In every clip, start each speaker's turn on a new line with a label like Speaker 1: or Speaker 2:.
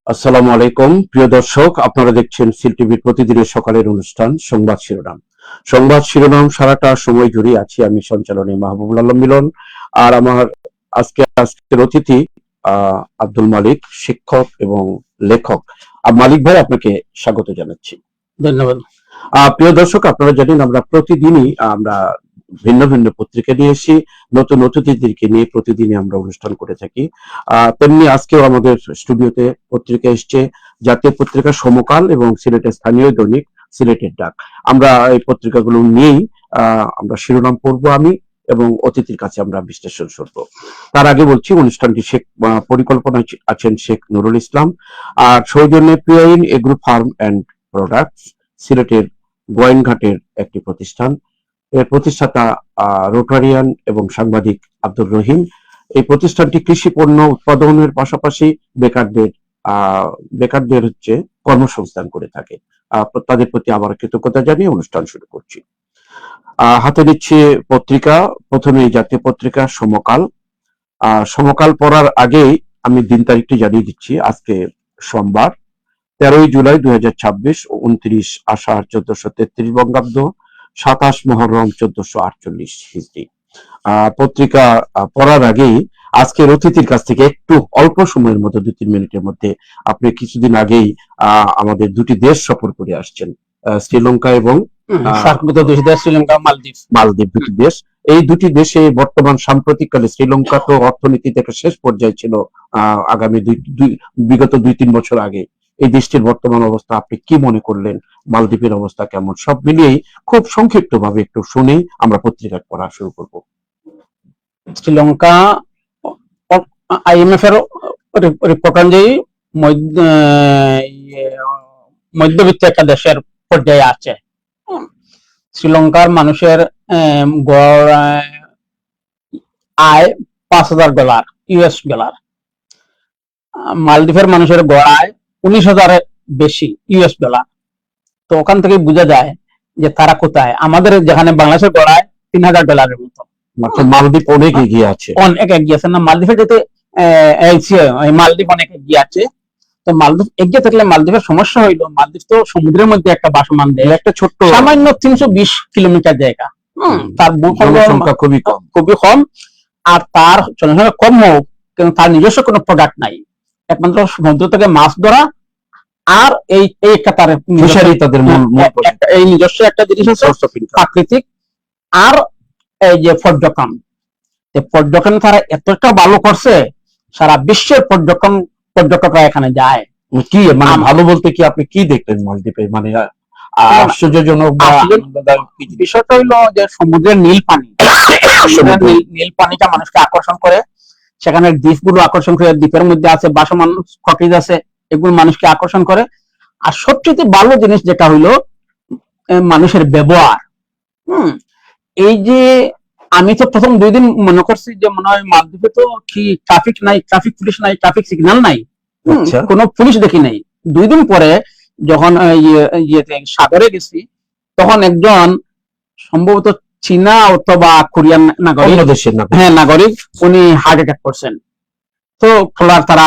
Speaker 1: আসসালামু আলাইকুম প্রিয় দর্শক, আপনারা দেখছেন সিল টিভির প্রতিদিনের সকালের অনুষ্ঠান সংবাদ শিরোনাম। সংবাদ শিরোনাম সারাটা সময় জুড়ে আছি আমি সঞ্চালনে মাহবুবুল আলম মিলন। আর আমার আজকের অতিথি আব্দুল মালিক, শিক্ষক এবং লেখক। মালিক ভাই, আপনাকে স্বাগত জানাচ্ছি।
Speaker 2: ধন্যবাদ।
Speaker 1: প্রিয় দর্শক, আপনারা জানেন আমরা প্রতিদিনই ভিন্ন ভিন্ন পত্রিকা নিয়ে এসি, নতুন অতিথিদেরকে নিয়ে প্রতিদিনই আমরা অনুষ্ঠান করে থাকি। তেমনি আজকেও আমাদের স্টুডিওতে পত্রিকা এসছে, জাতীয় পত্রিকা সমকাল এবং সিলেটের স্থানীয় দৈনিক সিলেটের ডাক। আমরা এই পত্রিকাগুলো নিয়েই আমরা শিরোনাম পড়বো আমি এবং অতিথির কাছে আমরা বিশ্লেষণ শুনবো। তার আগে বলছি, অনুষ্ঠানটি পরিকল্পনা আছেন শেখ নুরুল ইসলাম, আর সৌজন্যে প্রিয়ইন এগ্রো ফার্ম অ্যান্ড প্রোডাক্টস, সিলেটের গোয়াইনঘাটের একটি প্রতিষ্ঠান। এর প্রতিষ্ঠাতা রোটারিয়ান এবং সাংবাদিক আব্দুর রহিম। এই প্রতিষ্ঠানটি কৃষি পণ্য উৎপাদনের পাশাপাশি বেকারদের হচ্ছে কর্মসংস্থান করে থাকে। তাদের প্রতি আবার কৃতজ্ঞতা জানিয়ে অনুষ্ঠান শুরু করছি। হাতে নিচ্ছে পত্রিকা, প্রথমে জাতীয় পত্রিকা সমকাল। সমকাল পড়ার আগেই আমি দিন তারিখটি জানিয়ে দিচ্ছি। আজকে সোমবার 13ই জুলাই 2026, 29 আষাঢ় 1433 বঙ্গাব্দ, 27 মহররম 1448 হিজরি। পত্রিকা পড়ার আগেই আজকের অতিথির কাছ থেকে একটু অল্প সময়ের মধ্যে 2-3 মিনিটের মধ্যে, আপনি কিছুদিন আগেই আমাদের দুটি দেশ সফর করে আসছেন, শ্রীলঙ্কা এবং মালদ্বীপ দুটি দেশ। এই দুটি দেশে বর্তমান সাম্প্রতিককালে শ্রীলঙ্কা তো অর্থনীতিতে একটা শেষ পর্যায়ে ছিল আগামী বিগত 2-3 বছর আগে। এই দেশটির বর্তমান অবস্থা আপনি কি মনে করলেন? মালদ্বীপের অবস্থা কেমন? সব মিলিয়েই খুব সংক্ষিপ্ত ভাবে একটু শুনেই আমরা পত্রিকা পড়া শুরু করব।
Speaker 2: শ্রীলঙ্কা আইএমএফ এর রিপোর্ট অনুযায়ী মধ্যবিত্ত একটা দেশের পর্যায়ে আছে। শ্রীলঙ্কার মানুষের গড় আয় $5,000 ইউএস ডলার। মালদ্বীপের মানুষের গড় আয় 19,000-এর বেশি ইউএস ডলার। তো ওখান থেকে বোঝা যায় যে তারা কোথায়। আমাদের যেখানে বাংলাদেশের গড় আয় $3,000 মতো,
Speaker 1: মালদ্বীপ অনেক এগিয়ে আছে,
Speaker 2: অনেক এগিয়ে আছে না। মালদ্বীপের যেতে মালদ্বীপ অনেক এগিয়ে আছে। তো মালদ্বীপ এগিয়ে থাকলে মালদ্বীপের সমস্যা হইলো, মালদ্বীপ তো সমুদ্রের মধ্যে একটা ভাসমান দেশ, একটা ছোট্ট সামান্য 320 কিলোমিটার জায়গা। তার জনসংখ্যা খুবই কম, আর তার জনসংখ্যা কম হোক কিন্তু তার নিজস্ব কোনো প্রোডাক্ট নাই। একমাত্র সমুদ্র থেকে মাছ ধরা আর এই একটা তার এই নিজস্ব একটা জিনিস আছে প্রাকৃতিক, আর এই যে পর্যটন। পর্যটন তারা এতটা ভালো করছে, সারা বিশ্বের পর্যটকরা এখানে যায়।
Speaker 1: কি মানে ভালো বলতে কি আপনি কি দেখলেন মালদ্বীপে? মানে আশ্চর্যজনক
Speaker 2: বিষয়টা হইলো যে সমুদ্রের নীল পানি, নীল পানিটা মানুষকে আকর্ষণ করে। সেখানে দ্বীপগুলো আকর্ষণ করে, দ্বীপের মধ্যে আছে বাসমান কটেজ আছে, এগুলো মানুষকে আকর্ষণ করে। আর সবচেয়ে ভালো জিনিস যেটা হইলো মানুষের ব্যবহার। এই যে আমি তো প্রথম 2 দিন মনে করছি যে মনে হয় মালদ্বীপে তো কি ট্রাফিক নাই, ট্রাফিক পুলিশ নাই, ট্রাফিক সিগন্যাল নাই, কোনো পুলিশ দেখি নাই। 2 দিন পরে যখন সাগরে গেছি, তখন একজন সম্ভবত চীনা অথবা কোরিয়ান নাগরিক, উনি হার্ট অ্যাটাক করছেন। তো তারা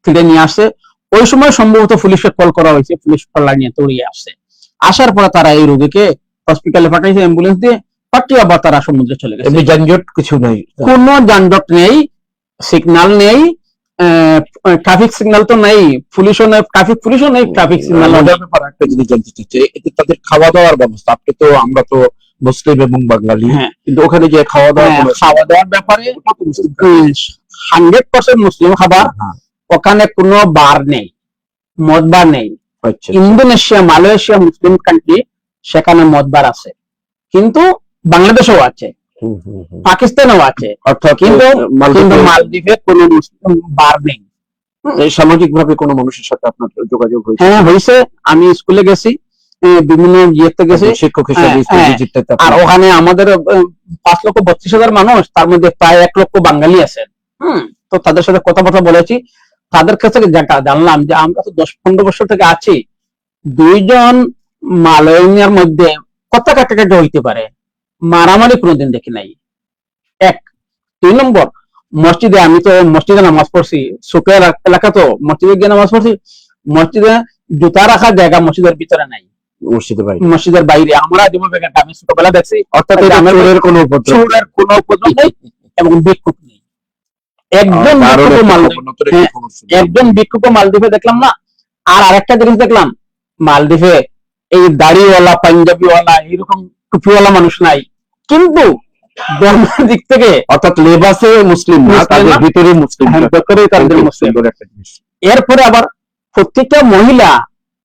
Speaker 2: ফিরে নিয়ে আসছে। ওই সময় সম্ভবত পুলিশকে কল করা হয়েছে, পুলিশ কল্যাণ নিয়ে দৌড়িয়ে আসছে। আসার পরে তারা এই রোগীকে হসপিটালে পাঠাইছে অ্যাম্বুলেন্স দিয়ে, পাঠিয়ে আবার তারা সমুদ্রে চলে গেছে।
Speaker 1: যানজট কিছু নাই,
Speaker 2: কোনো যানজট নেই, সিগন্যাল নেই, ট্রাফিক সিগন্যাল তো নেই, পুলিশও নেই, ট্রাফিক পুলিশও নেই, ট্রাফিক সিগন্যাল।
Speaker 1: একটা জিনিস জানতে চাচ্ছি, তাদের খাওয়া দাওয়ার ব্যবস্থা। আপনি তো, আমরা তো মুসলিম এবং বাঙালি, কিন্তু ওখানে যে খাওয়া দাওয়ার ব্যাপারে
Speaker 2: 100% মুসলিম খাবার। ওখানে কোনো বার নেই, মদ বার নেই। ইন্দোনেশিয়া, মালয়েশিয়া মুসলিম কান্ট্রি, সেখানে মদ বার আছে, কিন্তু বাংলাদেশেও আছে, পাকিস্তানেও আছে, কিন্তু মালদ্বীপে কোনো মুসলিম বার নেই।
Speaker 1: সামাজিক ভাবে কোনো মানুষের সাথে আপনার যোগাযোগ হয়েছে?
Speaker 2: হ্যাঁ, হয়েছে। আমি স্কুলে গেছি, বিভিন্ন ইয়েতে গেছি শিক্ষক হিসেবে, আর ওখানে আমাদের 5,32,000 মানুষ, তার মধ্যে প্রায় 1 লক্ষ বাঙালি আছেন। তো তাদের সাথে কথাবার্তা বলেছি। তাদের কাছে যেটা জানলাম যে আমরা তো 10-15 বছর থেকে আছি, 2 জন মালয়েশিয়ার মধ্যে কথা কাটাকাটি হইতে পারে, মারামারি কোনোদিন দেখি নাই। 1 2 নম্বর, মসজিদে, আমি তো মসজিদে নামাজ পড়ছি, সুকের এলাকা, তো মসজিদে গিয়ে নামাজ পড়ছি। মসজিদে জুতা রাখার জায়গা মসজিদের ভিতরে নাই, মসজিদের বাইরে। আমরা যেভাবে আমি ছোটবেলা দেখছি,
Speaker 1: অর্থাৎ চোরের কোনো উপদ্রব
Speaker 2: নেই এবং বিক্ষোভ নেই। একজন বিক্ষোভ মালদ্বীপে দেখলাম না। আর আরেকটা জিনিস দেখলাম, মালদ্বীপে এই দাড়িওয়ালা, পাঞ্জাবিওয়ালা, এইরকম টুপিওয়ালা মানুষ নাই, কিন্তু ধর্মের দিক থেকে,
Speaker 1: অর্থাৎ লেবাসে মুসলিম না, তাদের ভিতরে মুসলিম,
Speaker 2: ভেতরে তাদের মুসলিম। এরপরে আবার প্রত্যেকটা মহিলা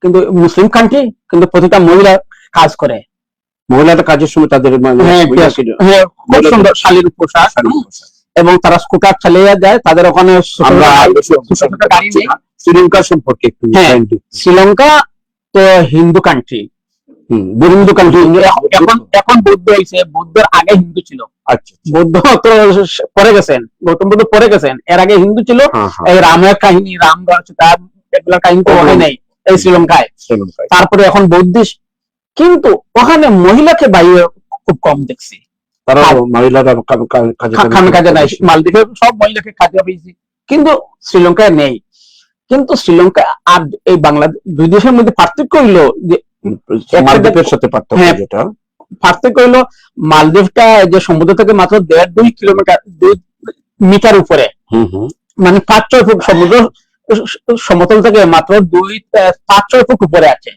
Speaker 2: কিন্তু মুসলিম কান্ট্রি, কিন্তু প্রত্যেকটা মহিলা কাজ করে।
Speaker 1: মহিলাদের কাজের সময় তাদের
Speaker 2: খুব সুন্দর শালীর পোশাক, এবং তারা স্কুটার চালিয়ে যায়। তাদের ওখানে
Speaker 1: শ্রীলঙ্কা সম্পর্কে একটু,
Speaker 2: শ্রীলঙ্কা তো হিন্দু কান্ট্রি, হিন্দু কান্ট্রি। এখন বৌদ্ধ হয়েছে, বৌদ্ধের আগে হিন্দু ছিল।
Speaker 1: আচ্ছা,
Speaker 2: বৌদ্ধ তো পরে গেছেন, গৌতম বুদ্ধ পরে গেছেন, এর আগে হিন্দু ছিল। এই রামের কাহিনী, রাম তার এগুলা কাহিনী তো ওখানে নেই এই শ্রীলঙ্কায়। তারপরে এখন বৌদ্ধিস্ট, কিন্তু ওখানে মহিলাকে বাইরে খুব কম দেখছি।
Speaker 1: তারা মহিলারা
Speaker 2: কাজে নাই। মালদ্বীপে সব মহিলাকে কাজে পেয়েছি, কিন্তু শ্রীলঙ্কায় নেই। কিন্তু শ্রীলঙ্কা আর এই বাংলাদেশ, দুই দেশের মধ্যে পার্থক্য হইলো যে
Speaker 1: মালদ্বীপের সাথে
Speaker 2: পার্থক্য হইলো, মালদ্বীপটা যে সমুদ্র থেকে মাত্র 1.5-2 কিলোমিটার, 2 মিটার উপরে, মানে 5-6 ফুট সমুদ্র সমতল থেকে মাত্র 5-6 ফুট উপরে আছে,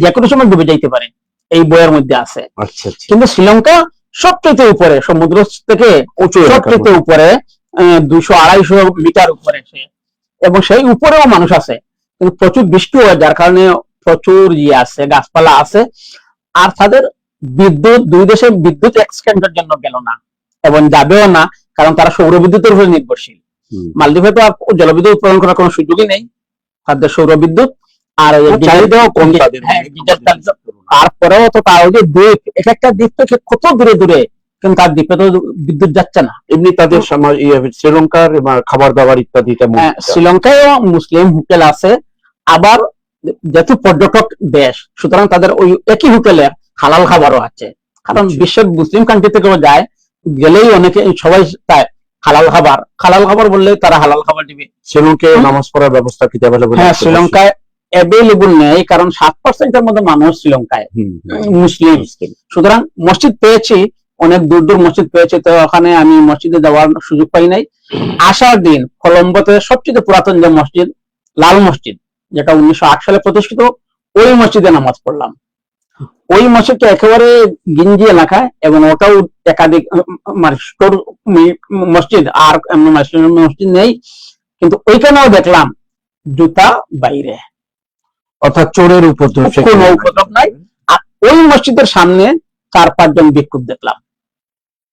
Speaker 2: যে কোনো সময় ডুবে যাইতে পারে, এই বইয়ের মধ্যে আছে। কিন্তু শ্রীলঙ্কা সবচেয়ে উপরে, সমুদ্র থেকে সবচেয়ে উপরে 200-250 মিটার উপরে সে, এবং সেই উপরেও মানুষ আছে, কিন্তু প্রচুর বৃষ্টি হয়, যার কারণে প্রচুর আছে, গাছপালা আছে। আর তাদের বিদ্যুৎ, দুই দেশের বিদ্যুৎ এক্সটেন্ডের জন্য গেল না এবং যাবেও না, কারণ তারা সৌর বিদ্যুতের উপরে নির্ভরশীল। মালদ্বীপে তো জলবিদ্যুৎ উৎপাদন করার কোনো সুযোগই নেই, তাদের সৌর বিদ্যুৎ, আর
Speaker 1: চাহিদাও কম তাদের।
Speaker 2: তারপরেও তো তার ওই যে দ্বীপ, এক একটা দ্বীপ থেকে কত দূরে দূরে, কিন্তু তার দ্বীপে তো বিদ্যুৎ যাচ্ছে না।
Speaker 1: এমনি তাদের শ্রীলঙ্কার খাবার দাবার ইত্যাদি,
Speaker 2: শ্রীলঙ্কায় মুসলিম হোটেল আছে, আবার যেহেতু পর্যটক দেশ, সুতরাং তাদের ওই একই হোটেলে হালাল খাবারও আছে, কারণ বিশ্বের মুসলিম কান্ট্রি থেকেও যায়, গেলেই অনেকে সবাই চায় হালাল খাবার। হালাল খাবার বললে তারা হালাল খাবার দিবে।
Speaker 1: শ্রীলঙ্কায় নামাজ পড়ার ব্যবস্থা কি অ্যাভেলেবল?
Speaker 2: হ্যাঁ, শ্রীলঙ্কায় অ্যাভেলেবল নেই, কারণ 7% মধ্যে মানুষ শ্রীলঙ্কায় মুসলিম। সুতরাং মসজিদ পেয়েছি, অনেক দূর দূর মসজিদ পেয়েছি, তো ওখানে আমি মসজিদে যাওয়ার সুযোগ পাই নাই। আসার দিন কলম্বোতে সবচেয়ে পুরাতন যে মসজিদ, লাল মসজিদ, যেটা 1908 সালে প্রতিষ্ঠিত, ওই মসজিদে নামাজ পড়লাম। ওই মসজিদটা একেবারে গিঞ্জি এলাকায়, এবং ওটাও একাধিক মসজিদ, আর মসজিদ নেই, কিন্তু ওইখানেও দেখলাম জুতা বাইরে,
Speaker 1: অর্থাৎ চোরের
Speaker 2: কোনো উপদ্রব নাই। আর ওই মসজিদের সামনে 4-5 জন ভিক্ষুক দেখলাম।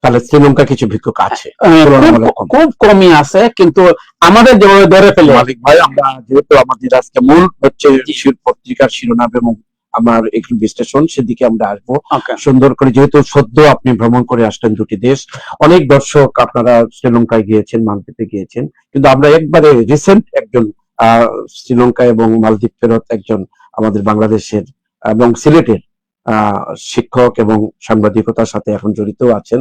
Speaker 1: তাহলে শ্রীলঙ্কা কিছু ভিক্ষুক আছে,
Speaker 2: খুব কমই আছে, কিন্তু আমাদের যেভাবে ধরে ফেলে।
Speaker 1: মালিক ভাই, আমরা যেহেতু আমাদের আজকে মূল হচ্ছে পত্রিকার শিরোনাম এবং আমার একটু বিশ্লেষণ, সেদিকে আমরা আসবো সুন্দর করে। যেহেতু সদ্য আপনি ভ্রমণ করে আসলেন দুটি দেশ, অনেক দর্শক আপনারা শ্রীলঙ্কায় গিয়েছেন, মালদ্বীপে গিয়েছেন, কিন্তু আমরা একবারে রিসেন্ট একজন শ্রীলঙ্কা এবং মালদ্বীপ ফেরত একজন আমাদের বাংলাদেশের এবং সিলেটের শিক্ষক এবং সাংবাদিকতার সাথে এখন জড়িত আছেন,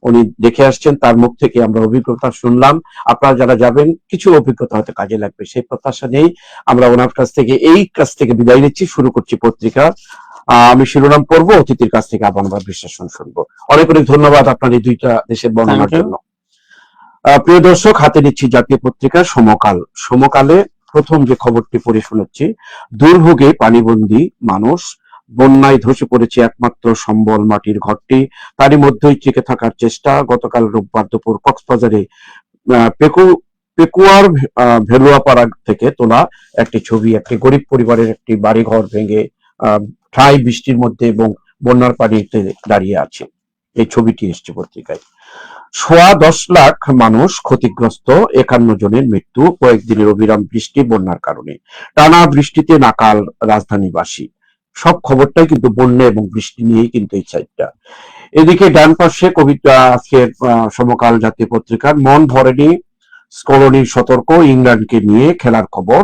Speaker 1: উনি দেখে আসছেন, তার মুখ থেকে আমরা অভিজ্ঞতা শুনলাম। আপনারা যারা যাবেন কিছু অভিজ্ঞতা হয়তো কাজে লাগবে, সেই প্রত্যাশা নেই আমরা ওনার কাছ থেকে বিদায় নিচ্ছি। শুরু করছি পত্রিকা, আমি শিরোনাম পড়বো, অতিথির কাছ থেকে আবার আমরা বিশ্লেষণ শুনবো। অনেক অনেক ধন্যবাদ আপনার এই দুইটা দেশের বর্ণনার জন্য। প্রিয় দর্শক, হাতে নিচ্ছি জাতীয় পত্রিকা সমকালে প্রথম যে খবরটি পড়ে শোনাচ্ছি, দুর্ভোগে পানিবন্দী মানুষ, বন্যায় ধসে পড়েছে একমাত্র সম্বল মাটির ঘরটি, তারই মধ্যেই টিকে থাকার চেষ্টা। গতকাল রোববার দুপুর কক্সবাজারে পেকুয়ার ভেলুয়াপাড়া থেকে তোলা একটি ছবি, একটি গরিব পরিবারের একটি বাড়িঘর ভেঙে ঠাই বৃষ্টির মধ্যে এবং বন্যার পানিতে দাঁড়িয়ে আছে। এই ছবিটি এসছে পত্রিকায়। 10 লাখ মানুষ ক্ষতিগ্রস্ত, 51 জনের মৃত্যু কয়েকদিনের অবিরাম বৃষ্টি বন্যার কারণে। টানা বৃষ্টিতে নাকাল রাজধানীবাসী। সব খবরটাই কিন্তু বন্যা এবং বৃষ্টি নিয়েই কিন্তু এই সাইডটা। এদিকে ডান পাশে কবিতা, আজকের সমকাল জাতীয় পত্রিকার মন ভরেনি স্কলনির সতর্ক, ইংল্যান্ডকে নিয়ে খেলার খবর,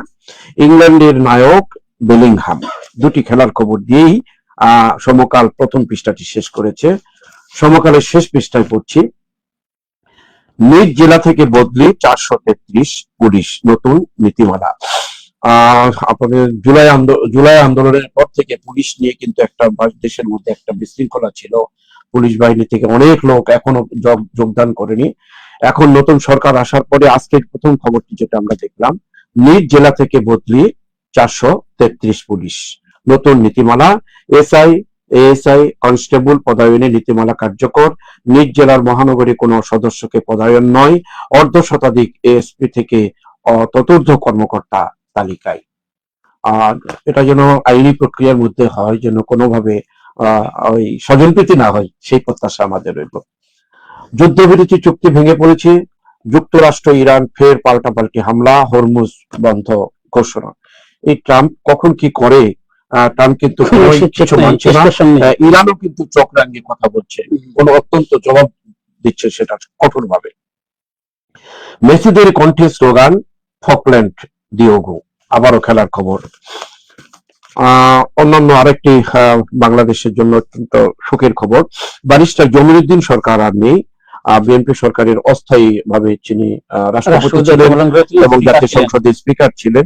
Speaker 1: ইংল্যান্ডের নায়ক বেলিংহাম। দুটি খেলার খবর দিয়েই সমকাল প্রথম পৃষ্ঠাটি শেষ করেছে। সমকালের শেষ পৃষ্ঠায় পড়ছি, নিজ জেলা থেকে বদলি 433 পুলিশ, নতুন নীতিমালা। আপনাদের জুলাই আন্দোলনের পর থেকে পুলিশ নিয়ে কিন্তু একটা দেশের মধ্যে একটা বিশৃঙ্খলা ছিল। পুলিশ বাহিনী থেকে অনেক লোক এখনো যোগদান করেনি। এখন নতুন সরকার আসার পরে আজকের প্রথম খবরটি যেটা আমরা দেখলাম, নিজ জেলা থেকে বদলি 433 পুলিশ, নতুন নীতিমালা। এসআই, এএসআই, কনস্টেবল পদায়নে নীতিমালা কার্যকর। নিজ জেলার মহানগরী কোনো সদস্যকে পদায়ন নয়। অর্ধ শতাধিক এএসপি থেকে চতুর্থ কর্মকর্তা তালিকায়। আর এটা যেন আইনি প্রক্রিয়ার মধ্যে হয়, যেন কোনোভাবে ওই স্বজনপ্রীতি না হয়, সেই প্রত্যাশা আমাদের রইল। যুদ্ধবিরতি চুক্তি ভেঙে পড়েছে, যুক্তরাষ্ট্র ইরান ফের পাল্টাপাল্টি হামলা, হরমুজ বন্ধ ঘোষণা। এই ট্রাম্প কখন কি করে, ট্রাম্প কিন্তু কিছু মানছে না। ইরানও কিন্তু চোখ রাঙিয়ে কথা বলছে, কোন অত্যন্ত জবাব দিচ্ছে সেটা কঠোর ভাবে। মেসিদের কণ্ঠে স্লোগান, ফকল্যান্ড দিওগো। আবারও খেলার খবর। অন্যান্য আরেকটি বাংলাদেশের জন্য অত্যন্ত সুখের খবর, ব্যারিস্টার জমিরুদ্দিন সরকার আর নেই। বিএনপি সরকারের অস্থায়ী ভাবে তিনি রাষ্ট্রপতি ছিলেন এবং জাতীয় সংসদের স্পিকার ছিলেন।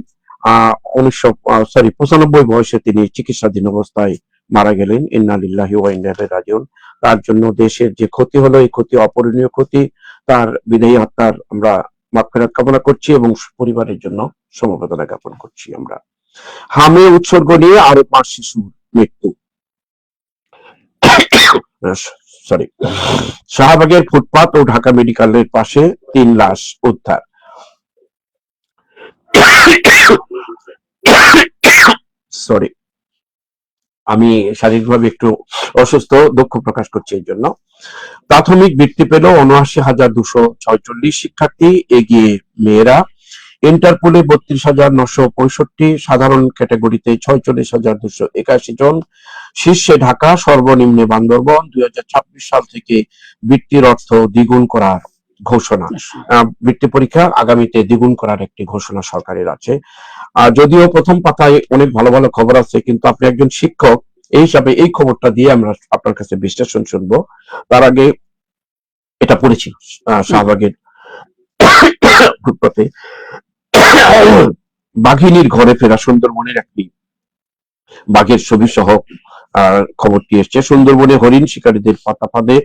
Speaker 1: 95 বয়সে তিনি চিকিৎসাধীন অবস্থায় মারা গেলেন। ইন্না লিল্লাহি ওয়া ইন্না ইলাইহি রাজিউন। তার জন্য দেশের যে ক্ষতি হলো, এই ক্ষতি অপূরণীয় ক্ষতি। তার বিদায়ী আত্মার আমরা মাগফিরাত কামনা করছি এবং পরিবারের জন্য সমবেদনা জ্ঞাপন করছি আমরা। হামে উৎসর্গ নিয়ে আরো 5 শিশুর মৃত্যু। সরি, শাহবাগের ফুটপাত ও ঢাকা মেডিকেলের পাশে 3 লাশ উদ্ধার। সরি, আমি শারীরিকভাবে একটু অসুস্থ, দুঃখ প্রকাশ করছি এই জন্য। প্রাথমিক বৃত্তি পেল ৭৯,২৪৬ শিক্ষার্থী, এগিয়ে মেয়েরা। ইন্টারপোলে ৩২,৯৬৫, সাধারণ ক্যাটাগরিতে ৪৬,২৮১ জন। শীর্ষে ঢাকা, সর্বনিম্নে বান্দরবন। ২০২৬ সাল থেকে বৃত্তির অর্থ দ্বিগুণ করার ঘোষণা। বৃত্তি পরীক্ষা আগামীতে দ্বিগুণ করার একটি ঘোষণা সরকারের আছে। যদিও প্রথম পাতায় অনেক ভালো ভালো খবর আছে, কিন্তু আপনি একজন শিক্ষক এই হিসাবে এই খবরটা দিয়ে আমরা আপনার কাছে বিশ্লেষণ শুনবো। তার আগে এটা পড়েছি, শাহবাগের ফুটপাতে বাঘিনীর ঘরে ফেরা, সুন্দরবনের একটি বাঘের ছবি সহ খবরটি এসছে। সুন্দরবনে হরিণ শিকারীদের ফাঁদে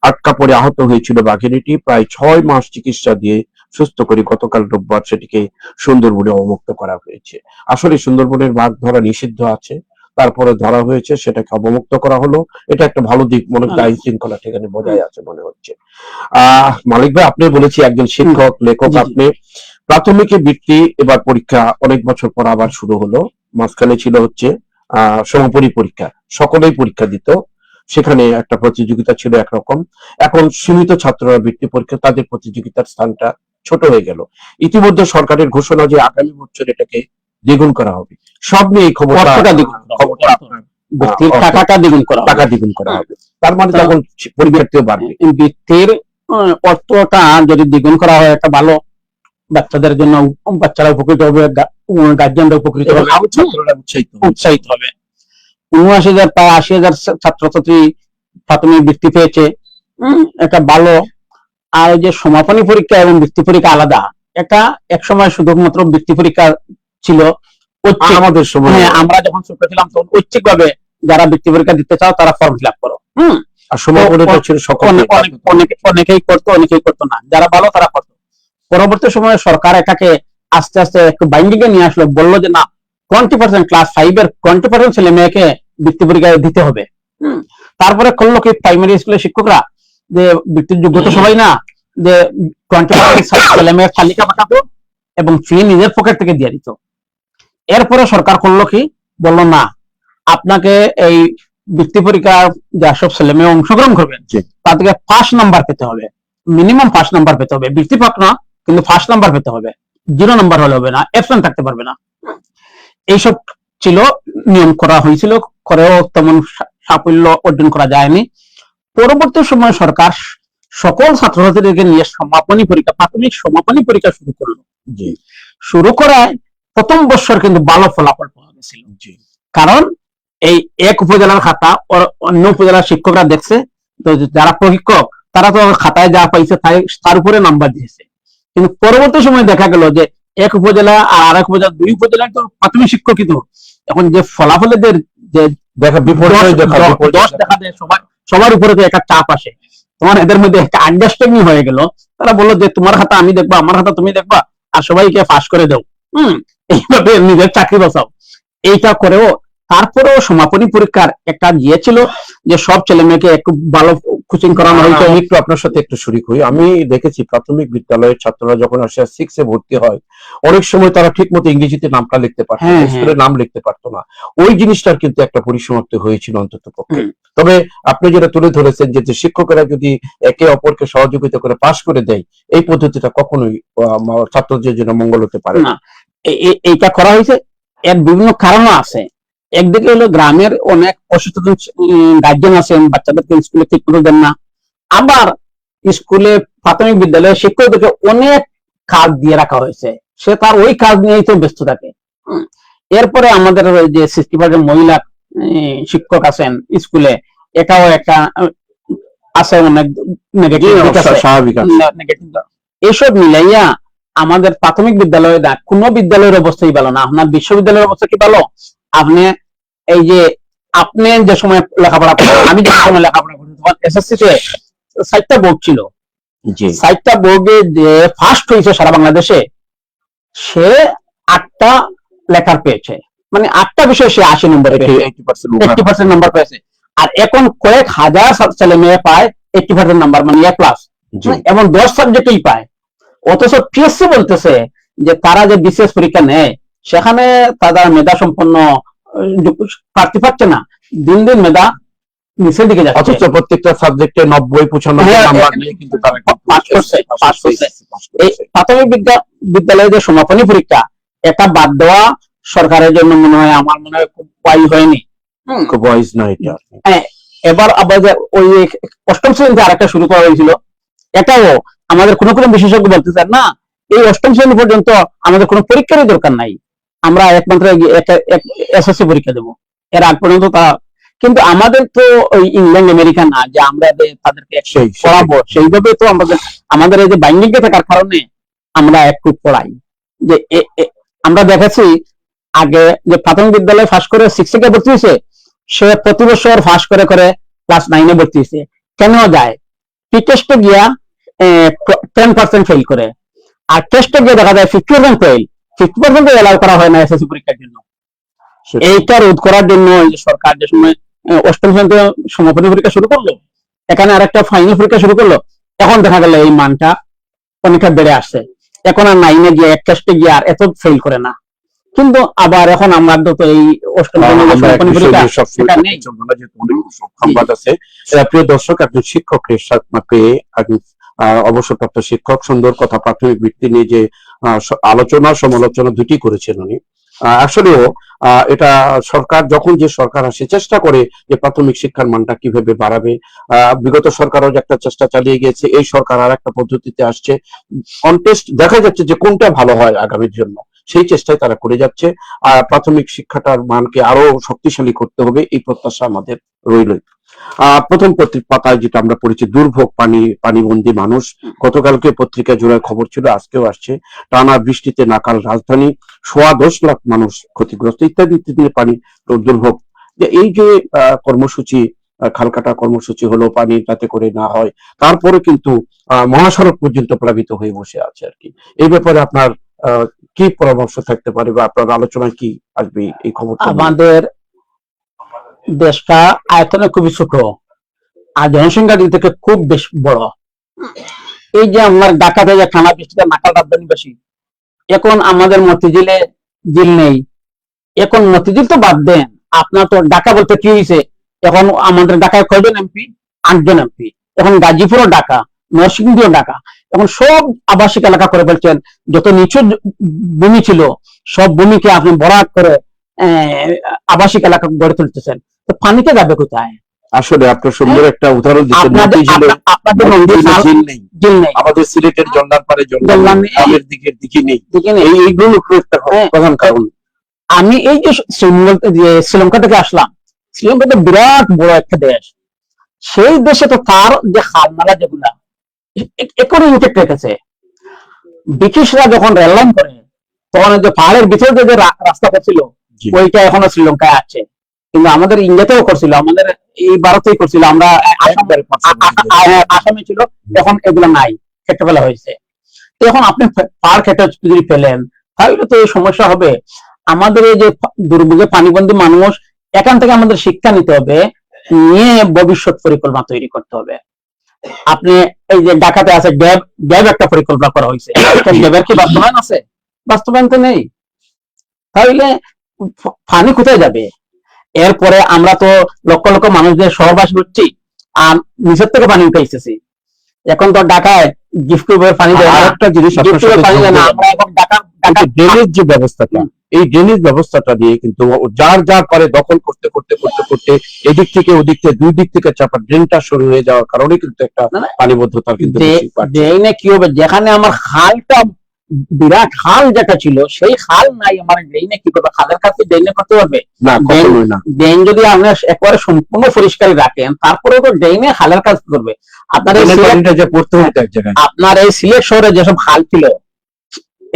Speaker 1: আটকা পড়ে আহত হয়েছিল বাঘিনীটি। প্রায় 6 মাস চিকিৎসা দিয়ে সুস্থ করে গতকাল রোববার সেটিকে সুন্দরবনে অবমুক্ত করা হয়েছে। আসলে সুন্দরবনের বাঘ ধরা নিষিদ্ধ আছে, তারপরে ধরা হয়েছে, সেটাকে অবমুক্ত করা হলো। এটা একটা ভালো দিক, মনে হয় আইন শৃঙ্খলা সেখানে বজায় আছে মনে হচ্ছে। মালিক ভাই, আপনি বলেছি একজন শিক্ষক লেখক, আপনি প্রাথমিকে বৃত্তি এবার পরীক্ষা অনেক বছর পর আবার শুরু হলো। মাঝখানে ছিল হচ্ছে সমাপনী পরীক্ষা, সকলেই পরীক্ষা দিত, সেখানে একটা প্রতিযোগিতা ছিল একরকম। এখন সীমিত ছাত্ররা বৃত্তি পরীক্ষা, তাদের প্রতিযোগিতার স্থানটা ছোট হয়ে গেল। ইতিমধ্যে সরকারের ঘোষণা যে আগামী বছর এটাকে দ্বিগুণ করা হবে। সব নিয়ে এই খবরটা টাকা দ্বিগুণ করা হবে। তার মানে তখন পরীক্ষার্থীও বাড়বে।
Speaker 2: বৃত্তির অর্থটা যদি দ্বিগুণ করা হয়, একটা ভালো, বাচ্চাদের জন্য, বাচ্চারা উপকৃত হবে, গার্জিয়ানরা উপকৃত হবে,
Speaker 1: ছাত্ররা
Speaker 2: উৎসাহিত হবে। ৭৯,০০০ প্রায় ৮০,০০০ ছাত্রছাত্রী প্রাথমিক বৃত্তি পেয়েছে, এটা ভালো। আর যে সমাপনী পরীক্ষা এবং বৃত্তি পরীক্ষা আলাদা, এটা এক সময় শুধুমাত্র বৃত্তি পরীক্ষা ছিল
Speaker 1: আমাদের সময়।
Speaker 2: আমরা যখন ছোট ছিলাম তখন ঐচ্ছিক ভাবে যারা বৃত্তি পরীক্ষা দিতে চাও তারা ফর্ম ফিল আপ করো।
Speaker 1: আর সমাপনীটা ছিল
Speaker 2: অনেকেই করতো, অনেকেই করতো না, যারা ভালো তারা করতো। পরবর্তী সময়ে সরকার এটাকে আস্তে আস্তে একটু বাইন্ডিং এ নিয়ে আসলো, বললো যে না, 20% ক্লাস 5 এর 20% ছেলে মেয়েকে বৃত্তি পরীক্ষা দিতে হবে। তারপরে করলো কি, প্রাইমারি স্কুলের শিক্ষকরা যে বৃত্তির যোগ্যতা সবাই না, যে 20% ছেলে মেয়ের তালিকা পাঠাতো এবং ফি নিজের পকেট থেকে দিয়ে দিত। এরপরে সরকার করলো কি, বললো না, আপনাকে এই বৃত্তি পরীক্ষার যেসব ছেলে মেয়ে অংশগ্রহণ করবেন তাদেরকে 5 নাম্বার পেতে হবে, মিনিমাম 5 নাম্বার পেতে হবে। বৃত্তি পাক না, কিন্তু 5 নাম্বার পেতে হবে, 0 নাম্বার হলে হবে না, অ্যাবসেন্ট থাকতে পারবে না। এইসব ছিল, নিয়ম করা হয়েছিল, করেও তেমন সাফল্য অর্জন করা যায়নি। পরবর্তী সময় সরকার সকল ছাত্রছাত্রীদেরকে নিয়ে সমাপনী পরীক্ষা, প্রাথমিক সমাপনী পরীক্ষা শুরু করলো। শুরু করায় প্রথম বছর কিন্তু ভালো ফলাফল পাওয়া গেছিল, কারণ এই এক উপজেলার খাতা অন্য উপজেলার শিক্ষকরা দেখছে, তো যারা প্রশিক্ষক তারা তো খাতায় যা পাইছে তার উপরে নাম্বার দিয়েছে, কিন্তু পরবর্তী সময় দেখা গেল যে এক উপজেলা আর আরেক উপজেলা, 2 উপজেলায় তো প্রাথমিক শিক্ষকই তো, এখন যে ফলাফলের যে দশ দেখা দেয় সবার উপরে তো একটা চাপ আসে, তোমার এদের মধ্যে একটা আন্ডারস্ট্যান্ডিং হয়ে গেল। তারা বললো যে তোমার খাতা আমি দেখবো, আমার খাতা তুমি দেখবা, আর সবাইকে পাস করে দাও, এইভাবে নিজের চাকরি বাঁচাও। এইটা করেও তারপরেও সমাপনী পরীক্ষার একটা ছিল যে সব ছেলে মেয়েকে একটু ভালো কোচিং করানো হয়তো।
Speaker 1: আমি একটু আপনার সাথে একটু শরিক হই। আমি দেখেছি প্রাথমিক বিদ্যালয়ের ছাত্ররা যখন আসে 6 এ ভর্তি হয়, অনেক সময় তারা ঠিক মতো ইংরেজিতে নামটা লিখতে পারতো না, স্কুলে নাম লিখতে পারতো না। ওই জিনিসটার কিন্তু একটা পরিসমাপ্তি হয়েছিল অন্তত পক্ষে। তবে আপনি যেটা তুলে ধরেছেন যে শিক্ষকেরা যদি একে অপরকে সহযোগিতা করে পাশ করে দেয়, এই পদ্ধতিটা কখনোই ছাত্রদের জন্য মঙ্গল হতে পারে না।
Speaker 2: এইটা করা হয়েছে, এর বিভিন্ন কারণও আছে। একদিকে হলো গ্রামের অনেক অসচেতন গার্জেন আছেন, বাচ্চাদেরকে স্কুলে ঠিক করে দেন না। আবার স্কুলে প্রাথমিক বিদ্যালয়ে শিক্ষকদেরকে অনেক কাজ দিয়ে রাখা হয়েছে, সে তার ওই কাজ নিয়েই তো ব্যস্ত থাকে। এরপরে আমাদের যে 60% মহিলা শিক্ষক আছেন স্কুলে, এটাও একটা আছে, অনেক নেগেটিভ। এইসব মিলাইয়া আমাদের প্রাথমিক বিদ্যালয়ে কোন বিদ্যালয়ের অবস্থাই ভালো না। আপনার বিশ্ববিদ্যালয়ের অবস্থা কি ভালো? আপনি এই যে আপনি যে সময় লেখাপড়া করেন, আমি যে সময় লেখাপড়া করি, তখন এসএসসি তে 7টা বোর্ড ছিল। 7টা বোর্ডে যে ফার্স্ট হয়েছে সারা বাংলাদেশে, সে 8টা লেখার পেয়েছে, মানে 8টা বিষয়ে সে 80 নম্বর, 80% নাম্বার পেয়েছে। আর এখন কয়েক হাজার ছেলে মেয়ে পায় 80% নাম্বার, মানে A+, এবং 10 সাবজেক্টেই পায়। অথচ পিএসসি বলতেছে যে তারা যে বিশেষ পরীক্ষা নেয় সেখানে তারা মেধা সম্পন্ন প্রার্থী পাচ্ছে না, দিন দিন মেধা নিচের দিকে যাচ্ছে।
Speaker 1: অথচ প্রত্যেকটা সাবজেক্টে 90-95 নাম্বার নিয়ে কিন্তু তারা পাস করছে।
Speaker 2: এই প্রাথমিক বিদ্যালয়ে যে সমাপনী পরীক্ষা, এটা বাদ দেওয়া সরকারের জন্য মনে হয়, আমার মনে হয় খুব ওয়াইজ হয়নি,
Speaker 1: খুব ওয়াইজ না এটা।
Speaker 2: এবার আবার যে ওই 8ম শ্রেণীতে আরেকটা শুরু করা হয়েছিল, এটাও আমাদের কোনো বিশেষজ্ঞ বলতে চান না, এই 8ম শ্রেণী পর্যন্ত আমাদের কোনো পরীক্ষারই দরকার নাই, আমরা একমাত্র এসএসসি পরীক্ষা দেবো, এর আগ পর্যন্ত তা। কিন্তু আমাদের তো ওই ইংল্যান্ড আমেরিকা না যে আমরা তাদেরকে পড়াবো, সেইভাবে তো আমাদের এই যে বাইন্ডিংয়ে থাকার কারণে আমরা একটু পড়াই। যে আমরা দেখেছি আগে যে প্রাথমিক বিদ্যালয়ে ফার্স্ট করে 6 থেকে ভর্তি হয়েছে, সে প্রতি বছর ফার্স্ট করে ক্লাস 9 এ ভর্তি হয়েছে। কেন যায়? প্রি টেস্টে গিয়া 10% ফেল করে, আর টেস্টে গিয়ে দেখা যায় 50% ফেল, 50% এলাও করা হয় না এসএসসি পরীক্ষার জন্য। এইটা রোধ করার জন্য সরকার যে সময় 8ম শ্রেণীতে সমাপনী পরীক্ষা শুরু করলো, এখানে আরেকটা ফাইনাল পরীক্ষা শুরু করলো, এখন দেখা গেল এই মানটা অনেকটা বেড়ে আসছে। এখন আর 9 এ গিয়ে এক টেস্টে গিয়ে আর এত ফেল করে না। কিন্তু আবার এখন আমরা তো এই 8ম শ্রেণীর সমাপনী পরীক্ষা এটা নেই।
Speaker 1: সংবাদ আছে। প্রিয় দর্শক, একজন শিক্ষকের সাথে অবসরপ্রাপ্ত শিক্ষক সুন্দর কথা প্রাথমিক বৃত্তি নিয়ে যে আলোচনা সমালোচনা দুটি করেছেন উনি। আসলেও এটা সরকার যখন যে সরকার আসে চেষ্টা করে যে প্রাথমিক শিক্ষার মানটা কিভাবে বাড়াবে। বিগত সরকারও একটা চেষ্টা চালিয়ে গিয়েছে, এই সরকার আর একটা পদ্ধতিতে আসছে। কন্টেস্ট দেখা যাচ্ছে যে কোনটা ভালো হয় আগামীর জন্য, সেই চেষ্টায় তারা করে যাচ্ছে। আর প্রাথমিক শিক্ষাটার মানকে আরো শক্তিশালী করতে হবে, এই প্রত্যাশা আমাদের রইল। প্রথম পাতায় যেটা আমরা পড়েছি, দুর্ভোগ পানিবন্দী মানুষ। গতকালকে পত্রিকা জোড়ায় খবর ছিল, আজকেও আসছে। টানা বৃষ্টিতে নাকাল রাজধানী, 10.25 লাখ মানুষ ক্ষতিগ্রস্ত, ইত্যাদি ইত্যাদি পানি দুর্ভোগ। এই যে কর্মসূচি, খালকাটা কর্মসূচি হলো, পানি যাতে করে না হয়, তারপরে কিন্তু মহাসড়ক পর্যন্ত প্লাবিত হয়ে বসে আছে আর কি। এই ব্যাপারে আপনার কি পরামর্শ থাকতে পারে বা আপনার আলোচনায় কি আসবে এই খবর?
Speaker 2: আমাদের দেশটা আয়তনে খুবই ছোট আর জনসংখ্যার দিক থেকে খুব বেশি বড়। এই যে আমার ঢাকাতে যে টানা বৃষ্টিতে নাকাল রাজধানী বেশি, এখন আমাদের মতিঝিলে ঝিল নেই। এখন মতিঝিল তো বাদ দেন, আপনার তো ঢাকা বলতে কি হয়েছে, এখন আমাদের ঢাকায় কয়জন এমপি? 8 জন এমপি। এখন গাজীপুরও ঢাকা, নরসিংদীও ঢাকা, এখন সব আবাসিক এলাকা করে ফেলছেন। যত নিচু ভূমি ছিল সব ভূমিকে আপনি ভরাট করে আবাসিক এলাকা গড়ে তুলতেছেন, তো পানিতে যাবে কোথায়?
Speaker 1: আসলে আপনার সুন্দর একটা উদাহরণ দিচ্ছেন, আমাদের সিলেটের জল্লার পারে জল্লার দিকে নেই, এইগুলো একটা প্রধান কারণ।
Speaker 2: আমি এই যে শ্রীলঙ্কা থেকে আসলাম, শ্রীলঙ্কা তো বিরাট বড় একটা দেশ, সেই দেশে তো তার যে খালনালা যেগুলা এখন ইনটেক্ট রেখেছে। ব্রিটিশরা যখন রেল লাইন করে তখন ওই যে পাহাড়ের ভিতরে যে রাস্তা করছিল
Speaker 1: জি।
Speaker 2: ওইটা এখনো শ্রীলঙ্কায় আছে, কিন্তু আমাদের ইন্ডিয়াতেও করছিল, আমাদের এই ভারতেই করছিল, আমরা আসামে ছিল, এখন এগুলো নাই, কেটে ফেলা হয়েছে। তো এখন আপনি পাহাড় কেটে যদি ফেলেন তাহলে তো এই সমস্যা হবে। আমাদের এই যে দুর্যোগে পানিবন্দী মানুষ, এখান থেকে আমাদের শিক্ষা নিতে হবে, নিয়ে ভবিষ্যৎ পরিকল্পনা তৈরি করতে হবে। আপনি এই যে ঢাকাতে আছে ড্যাব, ড্যাব একটা পরিকল্পনা করা হয়েছে, ড্যাবের কি বাস্তবায়ন আছে? বাস্তবায়ন তো নেই। তাহলে পানি কোথায় যাবে? এরপরে আমরা তো লক্ষ লক্ষ মানুষদের শহরবাসী হচ্ছি আর নিচের থেকে পানি উঠাইতেছি। এখন তো ঢাকায় গিফট টিউবের পানি দেয় না,
Speaker 1: আরেকটা জিনিস
Speaker 2: গিফট
Speaker 1: আপনার
Speaker 2: টিউবের
Speaker 1: সাথে
Speaker 2: পানি দেয় না।
Speaker 1: যোগ
Speaker 2: আমরা এখন ঢাকা
Speaker 1: ড্রেনেজ যে ব্যবস্থাটা, এই ড্রেনেজ ব্যবস্থাটা দিয়ে কিন্তু যার যার করে দখল করতে করতে করতে করতে এদিক থেকে ওদিক থেকে দুই দিক থেকে চাপা ড্রেনটা শুরু হয়ে যাওয়ার কারণে কিন্তু একটা পানিবদ্ধতার কিন্তু বেশি বাড়ছে।
Speaker 2: ড্রেনে কি হবে? যেখানে আমার খালটা বিরাট খাল যেটা ছিল সেই খাল নাই, আমার ড্রেনে কি করবে? খালের কাছে ড্রেনে করতে পারবে
Speaker 1: না, কখনোই না।
Speaker 2: ড্রেন যদি আপনি একবারে সম্পূর্ণ পরিষ্কার রাখেন তারপরেও তো ড্রেনে খালের কাজ করবে। আপনার এই
Speaker 1: ড্রেনের পানিটা যে পড়তে হতো এক জায়গায়।
Speaker 2: আপনার এই সিলেট শহরে যেসব খাল ছিল,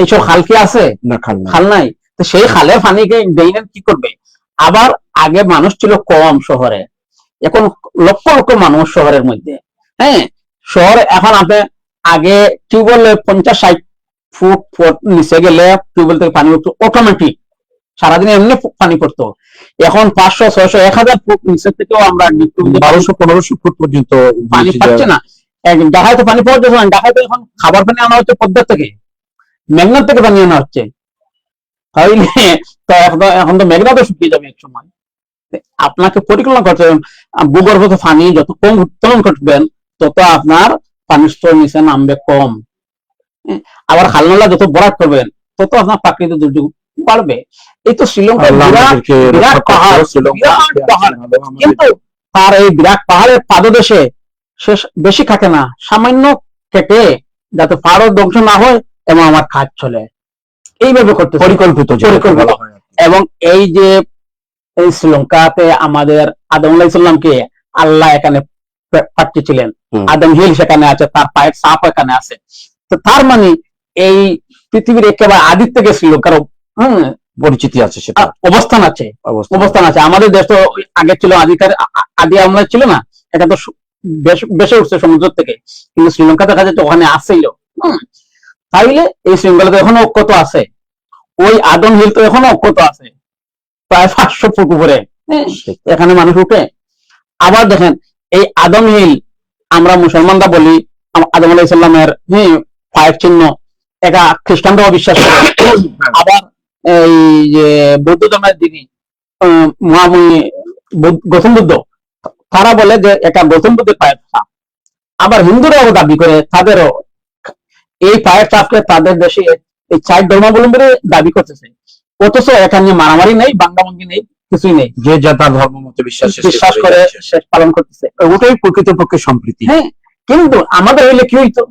Speaker 2: এইসব খাল কি আছে?
Speaker 1: না, খাল না।
Speaker 2: খাল নাই। তো সেই খালের পানিকে ড্রেনে কি করবে? আবার আগে মানুষ ছিল কম শহরে, এখন লক্ষ লক্ষ মানুষ শহরের মধ্যে। হ্যাঁ, শহরে এখন আপনি আগে টিউবওয়েল 50-60 ফুট নিচে গেলে টিউবওয়েল থেকে পানি উঠতো অটোমেটিক, সারাদিনে এমনি পানি পড়তো। এখন 500, 600, 1000 ফুট নিচে থেকেও আমরা
Speaker 1: 1200-1500 ফুট পর্যন্ত
Speaker 2: পানি পাচ্ছে না। ঢাকায় তো পানি পাওয়া যাচ্ছে না, ঢাকায় তো এখন খাবার পানি আনা হচ্ছে পদ্মা থেকে, মেঘনার থেকে পানি আনা হচ্ছে। তাহলে তো এখন তো মেঘনা তো শুকিয়ে যাবে এক সময়। আপনাকে পরিকল্পনা করতে হবে, ভূগর্ভস্থ পানি যত কম উত্তোলন করবেন তত আপনার পানির স্তর নিচে নামবে কম। আবার খালনালা যত ভরাট করবেন তত আপনার প্রাকৃতিক দুর্যোগ বাড়বে। এই তো শ্রীলঙ্কা বিরাট পাহাড়, কিন্তু তার এই বিরাট পাহাড়ের পাদদেশে সে বেশি থাকে না, সামান্য কেটে যাতে পাহাড় ধ্বংস না হয় এবং আমার কাজ চলে, এইভাবে করতে পরিকল্পিত। এবং এই যে এই শ্রীলঙ্কাতে আমাদের আদম আলাইহিসসালামকে আল্লাহ এখানে পাঠিয়েছিলেন, আদম হিল সেখানে আছে, তার পায়ের ছাপ এখানে আছে। তো তার মানে এই পৃথিবীর একেবারে আদি থেকে শ্রীলঙ্কার
Speaker 1: পরিচিতি আছে, সেটা
Speaker 2: অবস্থান আছে। আমাদের দেশ তো আগে ছিল আদি আমলা ছিল না, এটা তো বেশি উঠছে সমুদ্র থেকে, কিন্তু শ্রীলঙ্কা দেখা যাচ্ছে ওখানে আসছিল। তাইলে এই শৃঙ্খলা তো এখনো অক্ষত আছে, ওই আদম হিল তো এখনো অক্ষত আছে, প্রায় 500 ফুট উপরে এখানে মানুষ উঠে। আবার দেখেন এই আদম হিল আমরা মুসলমানরা বলি আদম আলাইহিসসালামের পায়ের চিহ্ন, এটা খ্রিস্টানরাও বিশ্বাস করে। আবার এই যে বৌদ্ধ ধর্মের যিনি মহামুনি গৌতম বুদ্ধ, তারা বলে যে এটা গৌতম বুদ্ধের পায়ের ছাপ। আবার হিন্দুরাও দাবি করে তাদেরও এই পায়ের ছাপকে তাদের দেশে এই 4 ধর্মাবলম্বী দাবি করতেছে, অথচ এখানে মারামারি নেই, বাঙ্গাবাঙ্গি নেই, কিছুই নেই,
Speaker 1: যে যা তার ধর্ম মতে বিশ্বাস
Speaker 2: করে শেষ পালন করতেছে।
Speaker 1: ওটাই প্রকৃতপক্ষে সম্প্রীতি।
Speaker 2: হ্যাঁ, কিন্তু আমাদের হইলে কি হইতো?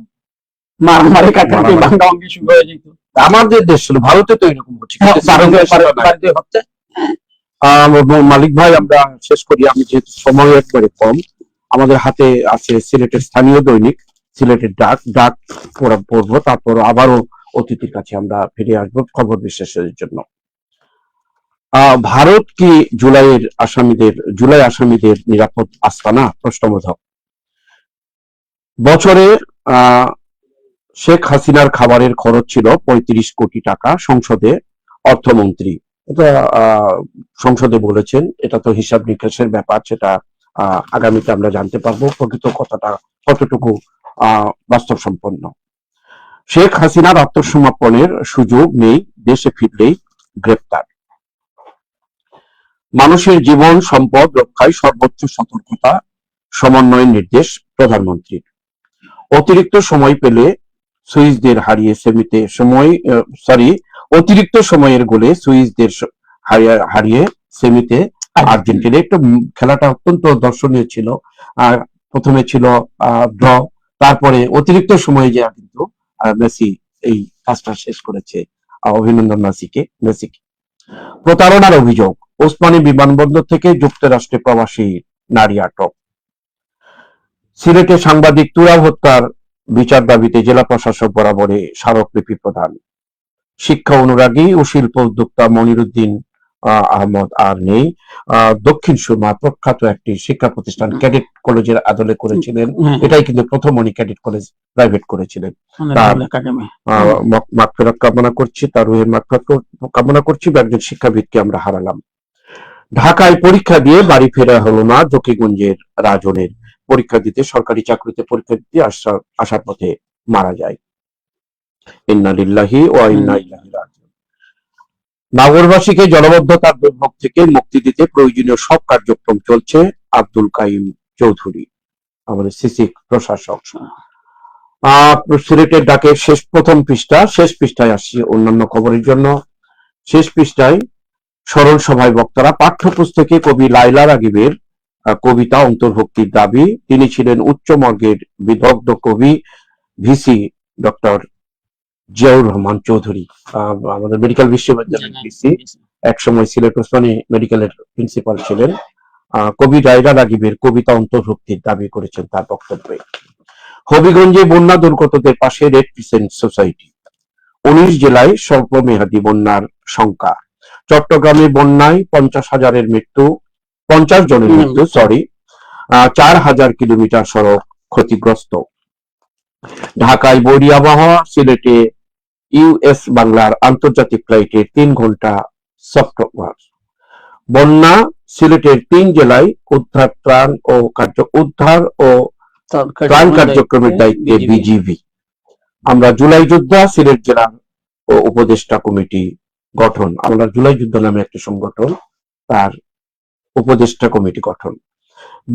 Speaker 2: মারামারি কাটাকাটি, বাঙ্গাবাঙ্গি শুরু হয়ে যেত।
Speaker 1: আমাদের দেশ ছিল, ভারতে তো এরকম হচ্ছে। মালিক ভাই, আমরা শেষ করি, আমি যেহেতু সময় একবারে কম, আমাদের হাতে আছে সিলেটের স্থানীয় দৈনিক সিলেটের ডাক পড়বো, তারপর আবারও অতিথির কাছে আমরা ফিরে আসবো খবর বিশ্লেষণের জন্য। ভারত কি জুলাই আসামিদের নিরাপদ আস্তানা? প্রশ্নবোধক। বছরে শেখ হাসিনার খাবারের খরচ ছিল 35 কোটি টাকা, সংসদে অর্থমন্ত্রী এটা সংসদে বলেছেন। এটা তো হিসাব নিকাশের ব্যাপার, সেটা আগামীতে আমরা জানতে পারবো প্রকৃত কথাটা কতটুকু বাস্তবসম্পন্ন। শেখ হাসিনার আত্মসমর্পণের সুযোগ নেই, দেশে ফিরলেই গ্রেপ্তার। মানুষের জীবন সম্পদ রক্ষায় সর্বোচ্চ সতর্কতা, সমন্বয়ের নির্দেশ প্রধানমন্ত্রীর। অতিরিক্ত সময় পেলে সুইসদের হারিয়ে সেমিতে অতিরিক্ত সময়ের গোলে সুইসদের হারিয়ে সেমিতে আর্জেন্টিনা। একটু খেলাটা অত্যন্ত দর্শনীয় ছিল। প্রথমে ছিল ড্র, তারপরে অতিরিক্ত সময়ে যে কিন্তু মেসি এই কাজটা শেষ করেছে। অভিনন্দন মেসিকে। প্রতারণার অভিযোগ, ওসমানী বিমানবন্দর থেকে যুক্তরাষ্ট্রে প্রবাসী নারী আটক। সিলেটে সাংবাদিক তুরাব হত্যার বিচার দাবিতে জেলা প্রশাসক বরাবরে স্মারকলিপি প্রদান। শিক্ষা অনুরাগী ও শিল্প উদ্যোক্তা মনিরুদ্দিন আহমদ আর নেই। দক্ষিণ সুরমা প্রখ্যাত একটি শিক্ষা প্রতিষ্ঠান ক্যাডেট কলেজের আদলে করেছিলেন। এটাই কিন্তু প্রথম উনি ক্যাডেট কলেজ প্রাইভেট করেছিলেন। তার মাগফিরাত কামনা করছি, তার রুহের মাগফিরাত কামনা করছি। একজন শিক্ষাবিদকে আমরা হারালাম। ঢাকায় পরীক্ষা দিয়ে বাড়ি ফেরা হলো না জকিগঞ্জের রাজনের। পরীক্ষা দিতে, সরকারি চাকরিতে পরীক্ষা দিতে আসার পথে মারা যায়। ইন্না লিল্লাহি ওয়া ইন্না ইলাইহি রাজিউন। নগরবাসীকে জলাবদ্ধতার দুর্ভোগ থেকে মুক্তি দিতে প্রয়োজনীয় সব কার্যক্রম চলছে। আব্দুল কাইম চৌধুরী, আমাদের সিসি প্রশাসক। সিলেটের ডাকের প্রথম পৃষ্ঠা, শেষ পৃষ্ঠায় আসছি অন্যান্য খবরের জন্য। শেষ পৃষ্ঠায় স্মরণ সভায় বক্তারা পাঠ্যপুস্তকে কবি লায়লা রাগিবের কবিতা অন্তর্ভুক্তির দাবি। তিনি ছিলেন উচ্চমার্গের বিদগ্ধ কবি। ভিসি ডক্টর জিয়াউর রহমান চৌধুরী, আমাদের মেডিকেল বিশ্ববিদ্যালয়ের ভিসি, একসময় সিলেট ওসমানী মেডিকেলের প্রিন্সিপাল ছিলেন। কবি লায়লা রাগিবের কবিতা অন্তর্ভুক্তির দাবি করেছেন তার বক্তব্যে। হবিগঞ্জে বন্যা দুর্গতদের পাশে রেড ক্রিসেন্ট সোসাইটি। 19 জেলায় স্বল্পমেয়াদী বন্যার শঙ্কা। চট্টগ্রামে বন্যায় 50 জনের মৃত্যু, 4000 কিলোমিটার সড়ক ক্ষতিগ্রস্ত। ঢাকায় বৈরী আবহাওয়া। সিলেটে ইউএস বাংলার আন্তর্জাতিক ফ্লাইটের 3 ঘন্টা সফটওয়্যার। বন্যা। সিলেটের 3 জেলায় উদ্ধার ও ত্রাণ কার্যক্রমের দায়িত্বে বিজিবি। আমরা জুলাই যোদ্ধা। সিলেট জেলা ও উপদেষ্টা কমিটি গঠন। আমরা জুলাই যোদ্ধা নামে একটি সংগঠন, তার উপদেষ্টা কমিটি গঠন।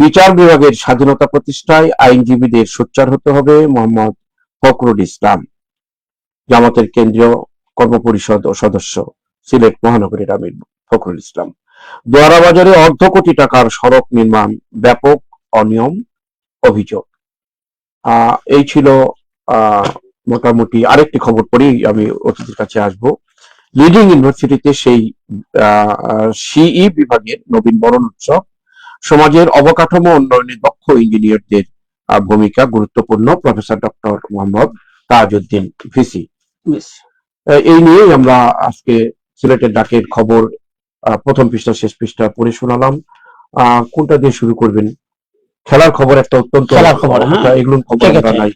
Speaker 1: বিচার বিভাগের স্বাধীনতা প্রতিষ্ঠায় আইনজীবীদের সোচ্চার হতে হবে। মোহাম্মদ ফখরুল ইসলাম, জামাতের কেন্দ্রীয় কর্মপরিষদ ও সদস্য, সিলেট মহানগরীর আমির ফখরুল ইসলাম। দোয়ারা বাজারে অর্ধ কোটি টাকার সড়ক নির্মাণ, ব্যাপক অনিয়ম অভিযোগ। এই ছিল মোটামুটি। আরেকটি খবর পড়েই আমি অতিথির কাছে আসব। লিডিং ইউনিভার্সিটিতে সেই সিই বিভাগের নবীন বরণ উৎসব। সমাজের অবকাঠামো উন্নয়নে দক্ষ ইঞ্জিনিয়ারদের ভূমিকা গুরুত্বপূর্ণ। Professor doctor Mohammad Tajuddin VC. এই নিয়ে আমরা আজকে সিলেটের ডাকের খবর প্রথম পৃষ্ঠা শেষ পৃষ্ঠা পড়ে শোনালাম। কোনটা দিয়ে শুরু করবেন? খেলার খবর একটা অত্যন্ত এগুলো খবর নাই,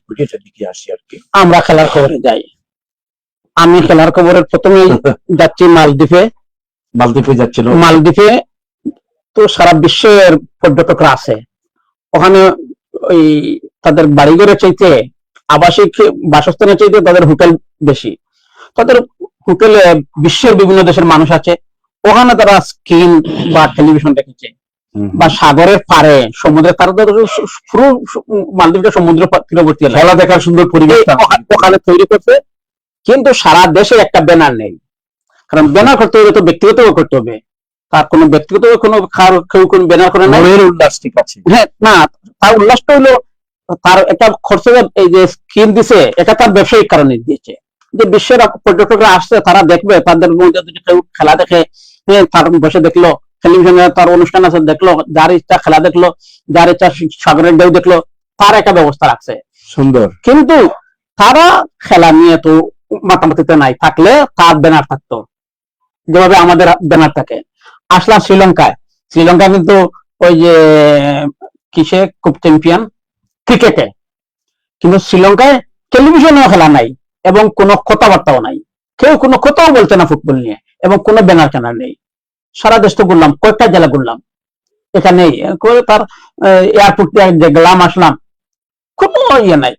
Speaker 1: দিকে আসি আর কি।
Speaker 2: আমরা খেলার খবরে যাই। আমি খেলার খবরের প্রথমেই যাচ্ছি মালদ্বীপে।
Speaker 1: যাচ্ছিল।
Speaker 2: মালদ্বীপে তো সারা বিশ্বের পর্যটকরা আছে। ওখানে ওই তাদের বাড়িঘরের চাইতে, আবাসিক বাসস্থানের চাইতে তাদের হোটেল বেশি। তাদের হোটেলে বিশ্বের বিভিন্ন দেশের মানুষ আছে। ওখানে তারা স্ক্রিন বা টেলিভিশন দেখেছে, বা সাগরের পারে সমুদ্রের তারা পুরো মালদ্বীপটা সমুদ্র তীরবর্তী
Speaker 1: খেলা দেখার সুন্দর পরিবেশ
Speaker 2: ওখানে তৈরি করছে। কিন্তু সারা দেশে একটা ব্যানার নেই, কারণ ব্যানার করতে হবে তো ব্যক্তিগত করতে হবে। তার কোনো ব্যক্তিগত কেউ কোন ব্যানার করে না।
Speaker 1: উল্লাস ঠিক আছে,
Speaker 2: হ্যাঁ, না, তার উল্লাসটা হইলো তার একটা খরচ। এই যে স্কিম দিছে, এটা তার ব্যবসায়িক কারণে দিয়েছে, যে বিশ্বের পর্যটকরা আসছে, তারা দেখবে, তাদের মধ্যে যদি কেউ খেলা দেখে, তার বসে দেখলো, টেলিভিশনে তার অনুষ্ঠান আছে দেখলো, যার ইচ্ছা খেলা দেখলো, যার ইচ্ছা সাগরের ঢেউ দেখলো, তার একটা ব্যবস্থা রাখছে সুন্দর। কিন্তু তারা খেলা নিয়ে তো মাতামাতিতে নাই, থাকলে তার ব্যানার থাকতো, যেভাবে আমাদের ব্যানার থাকে। আসলাম শ্রীলঙ্কায়। শ্রীলঙ্কা কিন্তু ওই যে কিসে খুব চ্যাম্পিয়ন ক্রিকেটে, কিন্তু শ্রীলঙ্কায় টেলিভিশনেও খেলা নাই এবং কোনো কথাবার্তাও নাই। কেউ কোনো কথাও বলছে না ফুটবল নিয়ে, এবং কোনো ব্যানার টানার নেই। সারা দেশ তো ঘুরলাম, কয়েকটা জেলা ঘুরলাম, এখানে তার এয়ারপোর্ট যে গেলাম আসলাম, কোনো ইয়ে নাই।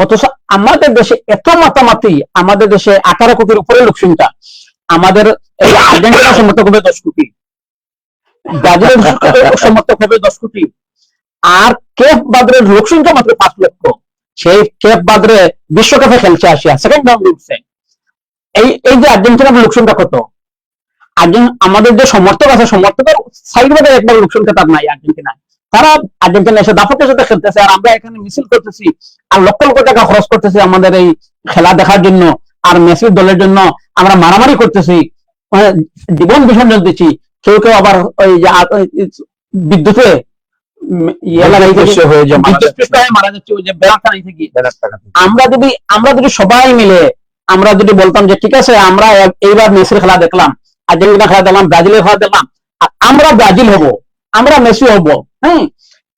Speaker 2: অথচ আমাদের দেশে এত মাতামাতি, আমাদের দেশে 18 কোটির উপরে লোকসংখ্যা। আমাদের এই আর্জেন্টিনার সমর্থক হবে 10 কোটি, ব্রাজিলের সমর্থক হবে 10 কোটি, আর কেপ বাদরের লোকসংখ্যা মাত্র 5 লক্ষ। সেই কেপ বাদরে বিশ্বকাপে খেলছে আসিয়া, সেকেন্ড রাউন্ড উঠছে। এই যে আর্জেন্টিনার লোকসংখ্যা কত? আমাদের যে সমর্থক আছে, সমর্থকের সাইড বাদে একবার লোকসংখ্যা তার নাই আর্জেন্টিনায়। তারা আর্জেন্টিনা এসে দাপটের সাথে খেলতেছে, আর আমরা এখানে মিছিল করতেছি, আর লক্ষ লক্ষ টাকা খরচ করতেছি আমাদের এই খেলা দেখার জন্য, আর মেসির দলের জন্য আমরা মারামারি করতেছি, জীবন বিসর্জন দিচ্ছি। কেউ কেউ আবার ওই যে বিদ্যুতে ইয়ে লাগাই থেকে
Speaker 1: বিদ্যুৎ হয়ে যে মারা
Speaker 2: বিদ্যুৎ
Speaker 1: যাচ্ছে।
Speaker 2: হয়ে মারা যাচ্ছে ওই যে বেড়াখানাই থেকে।
Speaker 1: ব্যানার টাকা থেকে।
Speaker 2: আমরা যদি সবাই মিলে আমরা যদি বলতাম যে ঠিক আছে আমরা এইবার মেসির খেলা দেখলাম, আর্জেন্টিনা খেলা দেখলাম, ব্রাজিলের খেলা দেখলাম, আর আমরা ব্রাজিল হব, আমরা মেসি হব, হ্যাঁ,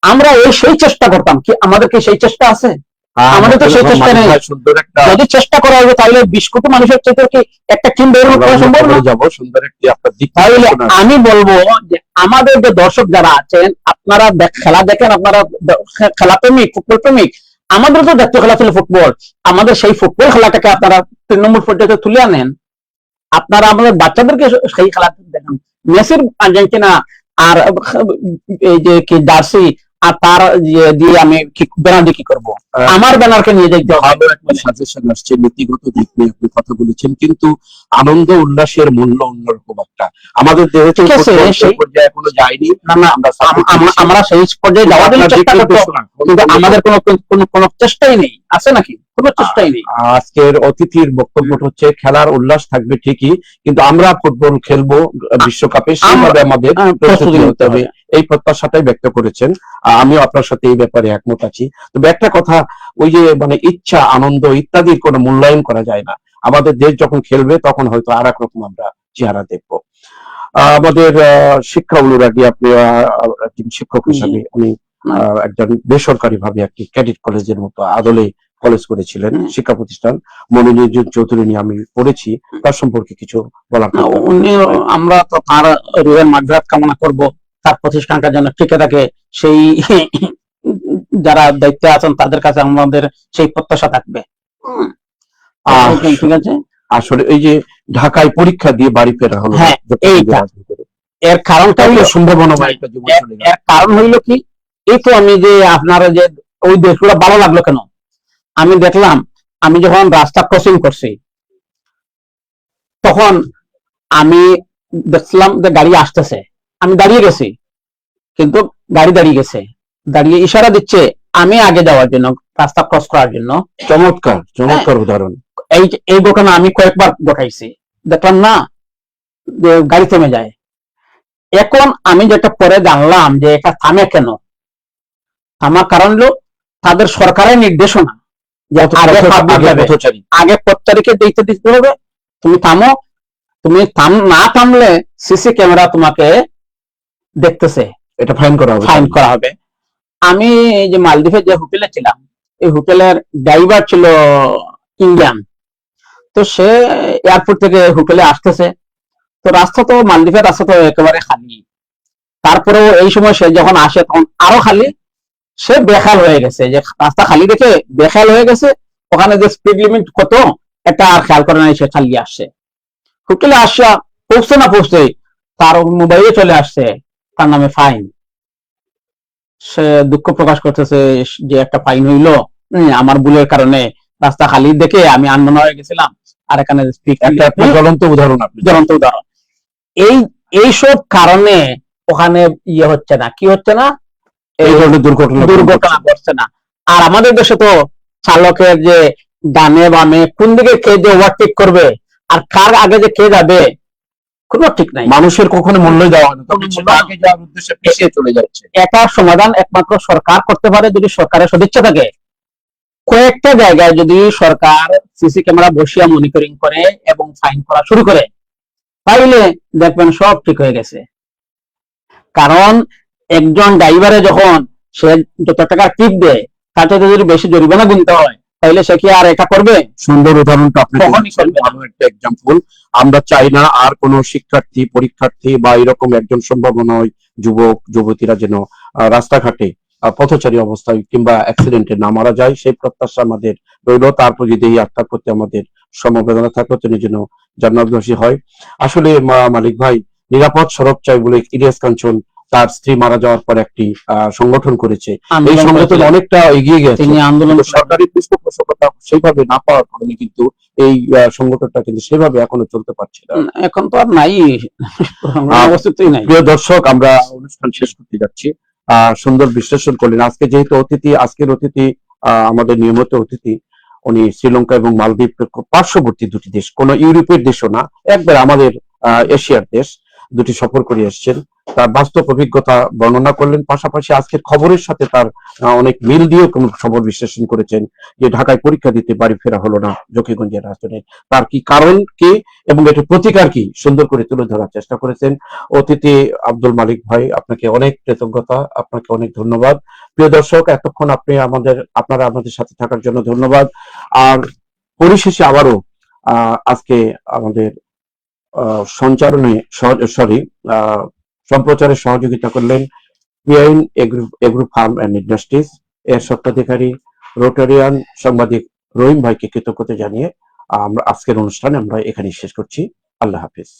Speaker 2: আমরা সেই চেষ্টা করতাম, কি আমাদের কি সেই চেষ্টা আছে? আমাদের তো সেই চেষ্টা নেই।
Speaker 1: সুন্দর একটা
Speaker 2: যদি চেষ্টা করা হবে তাহলে 20 কোটি মানুষের চেষ্টা কি একটা টিম বের করা সম্ভব না?
Speaker 1: যাব সুন্দর একটি আপনার দিক।
Speaker 2: তাহলে আমি বলবো যে আমাদের যে দর্শক যারা আছেন, আপনারা খেলা দেখেন, আপনারা খেলা প্রেমিক, ফুটবল প্রেমিক, আমাদের তো জাতীয় খেলা ছিল ফুটবল, আমাদের সেই ফুটবল খেলাটাকে আপনারা তৃণমূল পর্যায়ে তুলে আনেন, আপনারা আমাদের বাচ্চাদেরকে সেই খেলা দেখান। মেসির আর্জেন্টিনা আর এই যে কি জার্সি আর তার দিয়ে আমি ব্যানার দিয়ে কি করবো? আমার ব্যানারকে নিয়ে দেখতে হবে।
Speaker 1: ভালো একটা সাজেশন আসছে, নীতিগত দিক নিয়ে আপনি কথা বলেছেন, কিন্তু আনন্দ উল্লাসের মূল্য অন্যরকম একটা। আমাদের দেহে তো
Speaker 2: ঠিক আছে,
Speaker 1: সেই পর্যায়ে এখনো যায়নি।
Speaker 2: না না, আমরা সেই পর্যায়ে যাওয়ার জন্য চেষ্টা করবো, কিন্তু আমাদের কোনো চেষ্টাই নেই, আছে নাকি? কোনো চেষ্টাই নেই।
Speaker 1: আজকের অতিথির বক্তব্য হচ্ছে খেলার উল্লাস থাকবে ঠিকই, কিন্তু আমরা ফুটবল খেলবো বিশ্বকাপে, সেইভাবে আমাদের প্রস্তুতি নিতে হবে, এই প্রত্যাশাটাই ব্যক্ত করেছেন। আমিও আপনার সাথে এই ব্যাপারে একমত আছি। তবে একটা কথা, ওই যে মানে ইচ্ছা, আনন্দ ইত্যাদির কোনো মূল্যায়ন করা যায় না। আমাদের দেশ যখন খেলবে তখন হয়তো আর এক রকম আমরা চেহারা দেখবো। আমাদের শিক্ষা অনুরাগী আপনি একজন শিক্ষক হিসাবে, উনি একজন বেসরকারি ভাবে একটি ক্যাডেট কলেজের মতো আদলে কলেজ করেছিলেন, শিক্ষা প্রতিষ্ঠান মনোরঞ্জন চৌধুরী নিয়ে আমি পড়েছি, তার সম্পর্কে কিছু বলার।
Speaker 2: আমরা তো তার রুহের মাগফিরাত কামনা করব, তার প্রতিষ্ঠানটা যেন টিকে থাকে, সেই যারা দায়িত্বে আছেন তাদের কাছে আমাদের সেই প্রত্যাশা থাকবে। ঠিক আছে।
Speaker 1: আসলে এই যে ঢাকায় পরীক্ষা দিয়ে বাড়ি ফেরা হলো,
Speaker 2: হ্যাঁ, এইটা এর কারণটা হলো সম্ভাবনা, এর কারণ হইলো কি, এই তো আমি যে আপনারা যে ওই দেশগুলো ভালো লাগলো কেন, আমি দেখলাম, আমি যখন রাস্তা ক্রসিং করছি তখন আমি দেখলাম যে গাড়ি আসতেছে, আমি দাঁড়িয়ে গেছি, কিন্তু গাড়ি দাঁড়িয়ে গেছে, দাঁড়িয়ে ইশারা দিচ্ছে আমি আগে যাওয়ার জন্য, রাস্তা ক্রস করার জন্য।
Speaker 1: চমৎকার চমৎকার উদাহরণ।
Speaker 2: এই ঘটনা আমি কয়েকবার ঘটাইছি, দেখলাম না যে গাড়ি থেমে যায়। এখন আমি যেটা পরে জানলাম যে এটা থামে কেন, থামার কারণ হলো তাদের সরকারের নির্দেশনা যে আগে পথচারীকে দিতে হবে, তুমি থামো, তুমি না থামলে সিসি ক্যামেরা তোমাকে দেখতেছে,
Speaker 1: এটা ফাইন করা হবে।
Speaker 2: আমি এই যে মালদ্বীপে যে হোটেলে ছিলাম, এই হোটেলের ড্রাইভার ছিল ইন্ডিয়ান, তো সে এয়ারপোর্ট থেকে হোটেলে আসতেছে, তো রাস্তা তো মালদ্বীপের রাস্তা তো একেবারে খালি, তারপরেও এই সময় সে যখন আসে তখন আরো খালি, সে বেখাল হয়ে গেছে, যে রাস্তা খালি দেখে বেখাল হয়ে গেছে, ওখানে যে স্পিড লিমিট কত এটা আর খেয়াল করে নাই, সে খালি আসছে, হোটেলে আসা পৌঁছতে না পৌঁছতে তার মোবাইলে চলে আসছে তার নামে ফাইন। সে দুঃখ প্রকাশ করতেছে যে একটা ফাইন হইলো আমার ভুলের কারণে, রাস্তা খালি দেখে আমি আনমনা হয়ে গেছিলাম, আর এখানে
Speaker 1: জ্বলন্ত উদাহরণ।
Speaker 2: এইসব কারণে ওখানে ইয়ে হচ্ছে না, কি হচ্ছে না,
Speaker 1: এই ধরনের
Speaker 2: দুর্ঘটনা ঘটছে না। আর আমাদের দেশে তো চালকের যে ডানে বামে কোন দিকে কে যে ওভারটেক করবে আর কার আগে যে কে যাবে কোনো ঠিক নাই,
Speaker 1: মানুষের কখনো মূল্য দেওয়া হয় না, আগে যাওয়ার উদ্দেশ্যে পিছিয়ে চলে যাচ্ছে।
Speaker 2: এটার সমাধান একমাত্র সরকার করতে পারে, যদি সরকারের সদিচ্ছা থাকে। কয়েকটা জায়গায় যদি সরকার সিসি ক্যামেরা বসিয়ে মনিটরিং করে এবং ফাইন করা শুরু করে, তাহলে দেখবেন সব ঠিক হয়ে গেছে। কারণ একজন ড্রাইভারে যখন সে যত টাকা টিপ দেয় তার চাইতে যদি বেশি জরিমানা গুনতে হয়, তাহলে সে কি আর এটা করবে?
Speaker 1: সুন্দর উদাহরণটা আপনি ভালো একটা এক্সাম্পল। আমরা চাই না আর কোনো শিক্ষার্থী, পরীক্ষার্থী বা এরকম একজন সম্ভাবনায় যুবক যুবতীরা যেন রাস্তাঘাটে পথচারী অবস্থায় কিংবা অ্যাক্সিডেন্টে না মারা যায়, সেই প্রত্যাশা আমাদের রইল। তারপর যদি এই আত্মার প্রতি আমাদের সমবেদনা থাকলে তিনি যেন জান্নাতবাসী হয়। আসলে মালিক ভাই, নিরাপদ সড়ক চাই বলে ইলিয়াস কাঞ্চন তার স্ত্রী মারা যাওয়ার পর একটি সংগঠন করেছে, এই সংগঠন অনেকটা এগিয়ে গেছে, আন্দোলন সরকারি পৃষ্ঠপোষকতা সেইভাবে না পাওয়ার কারণে কিন্তু এই সংগঠনটা কিন্তু সেভাবে এখনো চলতে পারছে না,
Speaker 2: এখন তো আর নাই, অবস্থিতই নাই।
Speaker 1: প্রিয় দর্শক, আমরা অনুষ্ঠান শেষ করতে যাচ্ছি। সুন্দর বিশ্লেষণ করলেন। আজকে যেহেতু আজকের অতিথি আমাদের নিয়মিত অতিথি, উনি শ্রীলঙ্কা এবং মালদ্বীপ পার্শ্ববর্তী দুটি দেশ, কোন ইউরোপের দেশও না, একবার আমাদের এশিয়ার দেশ দুটি সফর করে এসেছেন। তার বাস্তব অভিজ্ঞতা বর্ণনা করলেন, পাশাপাশি আজকের খবরের সাথে তার অনেক মিল দিয়েও কোন খবর বিশ্লেষণ করেছেন যে ঢাকায় পরীক্ষা দিতে বাড়ি ফেরা হলো না জকিগঞ্জের রাজধানী, তার কি কারণ কি এবং এটার প্রতিকার কি সুন্দর করে তুলে ধরার চেষ্টা করেছেন অতিথি আব্দুল মালিক ভাই। আপনাকে অনেক কৃতজ্ঞতা, আপনাকে অনেক ধন্যবাদ। প্রিয় দর্শক, এতক্ষণ আপনারা আমাদের সাথে থাকার জন্য ধন্যবাদ। আর পরিশেষে আবারও আজকে আমাদের সঞ্চালনে সরি সম্প্রচারে সহযোগিতা করলেন পিআইন এগ্রো ফার্ম অ্যান্ড ইন্ডাস্ট্রিজ এর স্বত্বাধিকারী রোটারিয়ান সাংবাদিক রহিম ভাইকে কৃতজ্ঞতা জানিয়ে আমরা আজকের অনুষ্ঠান আমরা এখানেই শেষ করছি। আল্লাহ হাফিজ।